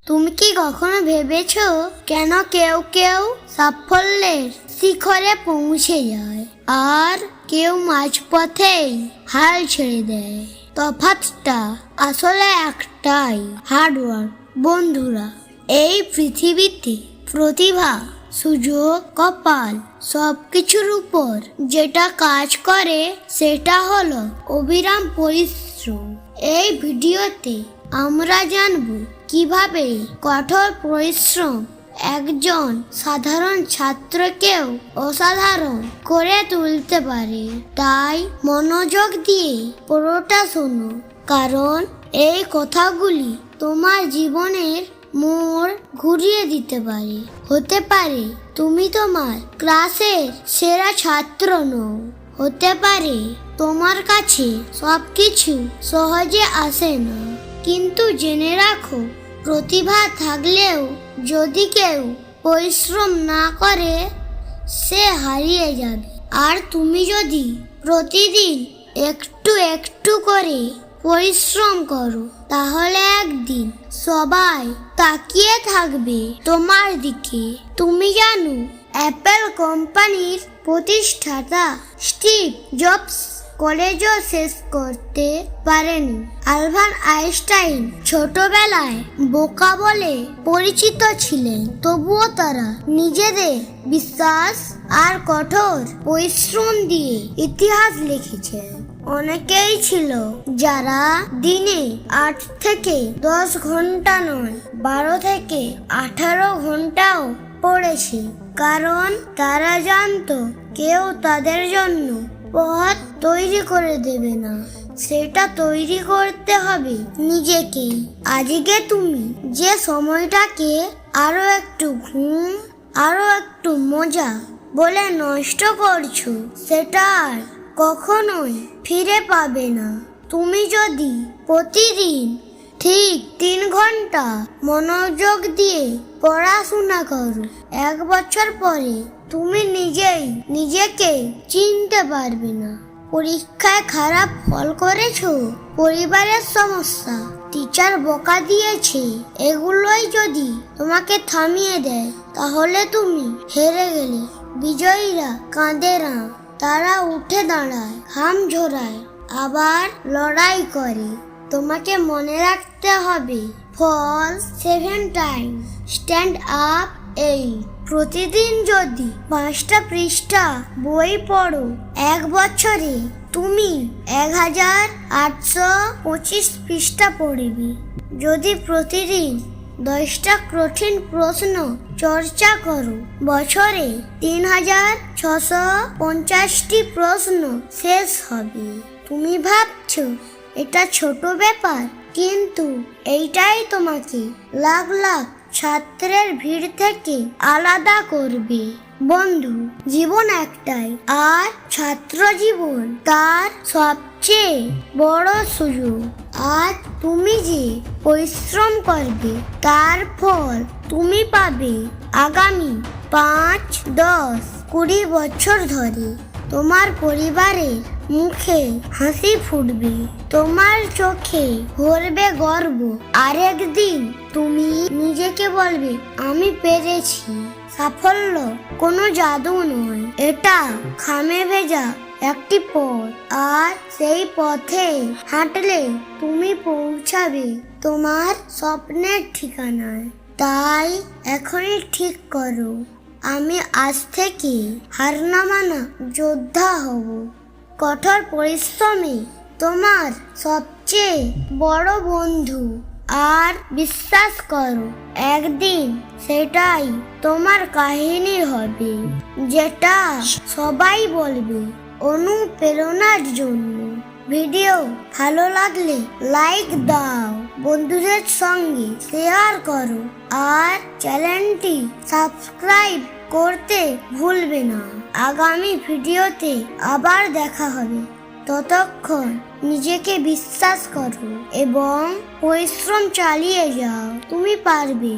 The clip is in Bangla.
তুমি কি কখনো ভেবেছো কেন কেউ কেউ সাফল্যের শিখরে পৌঁছে যায় আর কেউ মাঝপথেই হাল ছেড়ে দেয়? তফাৎটা আসলে একটাই, হার্ডওয়ার্ক। বন্ধুরা, এই পৃথিবীতে প্রতিভা, সুযোগ, কপাল সবকিছুর উপর যেটা কাজ করে সেটা হলো অবিরাম পরিশ্রম। এই ভিডিওতে আমরা জানব কিভাবে কঠোর পরিশ্রম একজন সাধারণ ছাত্রকেও অসাধারণ করে তুলতে পারে। তাই মনোযোগ দিয়ে পুরোটা শোনো, কারণ এই কথাগুলি তোমার জীবনের মোড় ঘুরিয়ে দিতে পারে। হতে পারে তুমি তোমার ক্লাসের সেরা ছাত্র নও, হতে পারে তোমার কাছে সবকিছু সহজে আসে না, কিন্তু জেনে রাখো, প্রতিভা থাকলেও যদি কেউ পরিশ্রম না করে সে হারিয়ে যাবে। আর তুমি যদি প্রতিদিন একটু একটু করে পরিশ্রম করো, তাহলে একদিন সবাই তাকিয়ে থাকবে তোমার দিকে। তুমি জানো, অ্যাপল কোম্পানির প্রতিষ্ঠাতা স্টিভ জবস কলেজও শেষ করতে পারেনি। আলবার্ট আইনস্টাইন ছোটবেলায় বোকা বলে পরিচিত ছিলেন, তবুও তারা নিজেদের বিশ্বাস আর কঠোর পরিশ্রম দিয়ে ইতিহাস লিখেছেন। অনেকেই ছিল যারা দিনে 8 থেকে 10 ঘন্টা নয়, 12 থেকে 18 ঘন্টাও পড়েছে, কারণ তারা জানতো কেউ তাদের জন্য পথ তৈরি করে দেবে না, সেটা তৈরি করতে হবে নিজেকেই। আজকে তুমি যে সময়টাকে আরো একটু ঘুম, আরো একটু মজা বলে নষ্ট করছো, সেটা আর কখনোই ফিরে পাবে না। তুমি যদি প্রতিদিন ঠিক 3 ঘন্টা মনোযোগ দিয়ে পড়াশোনা করো, 1 বছর পরে তুমি নিজেকে চিনতে পারবে না। পরীক্ষায় খারাপ ফল করেছো, পরিবারের সমস্যা, টিচার বকা দিয়েছে, এগুলোই যদি তোমাকে থামিয়ে দেয়, তাহলে তুমি হেরে গেলে। বিজয়ীরা কাঁদে না, তারা উঠে দাঁড়ায়, ঘাম ঝরায়, আবার লড়াই করে। তোমাকে মনে রাখতে হবে, ফল 7 টাইম, স্ট্যান্ড আপ 8। প্রতিদিন যদি 5টা পৃষ্ঠা বই পড়ো, 1 বছরে তুমি 1825 পৃষ্ঠা পড়বে। যদি প্রতিদিন 10টা কঠিন প্রশ্ন চর্চা করো, বছরে 3650টি প্রশ্ন শেষ হবে। তুমি ভাবছো এটা ছোট ব্যাপার, কিন্তু এইটাই তোমাকে লাখ লাখ ছাত্রের ভিড় থেকে আলাদা করবে। বন্ধু, জীবন একটাই, আর ছাত্র জীবন তার সবচেয়ে বড় সুযোগ। আর তুমি যে পরিশ্রম করবে তার ফল তুমি পাবে আগামী 5, 10, 20 বছর ধরে। তোমার পরিবারের মুখে হাসি ফুটবে, তোমার চোখে ভরবে গর্ব, আর একদিন তুমি নিজেকে বলবে, আমি পেরেছি। সাফল্য কোনো জাদু নয়, এটা ঘামে ভেজা একটি পথ, আর সেই পথে হাঁটলে তুমি পৌঁছাবে তোমার স্বপ্নের ঠিকানায়। তাই এখনই ঠিক করো, আমি আজ থেকে হার না মানা যোদ্ধা হব। কঠোর পরিশ্রমী তোমার সবচেয়ে বড় বন্ধু, আর বিশ্বাস করো, একদিন সেটাই তোমার কাহিনী হবে, যেটা সবাই বলবে অনুপ্রেরণার জন্য। ভিডিও ভালো লাগলে লাইক দাও, বন্ধুদের সঙ্গে শেয়ার করো, আর চ্যানেলটি সাবস্ক্রাইব করতে ভুলবে না। আগামী ভিডিওতে আবার দেখা হবে, ততক্ষণ নিজেকে বিশ্বাস করো এবং পরিশ্রম চালিয়ে যাও, তুমি পারবে।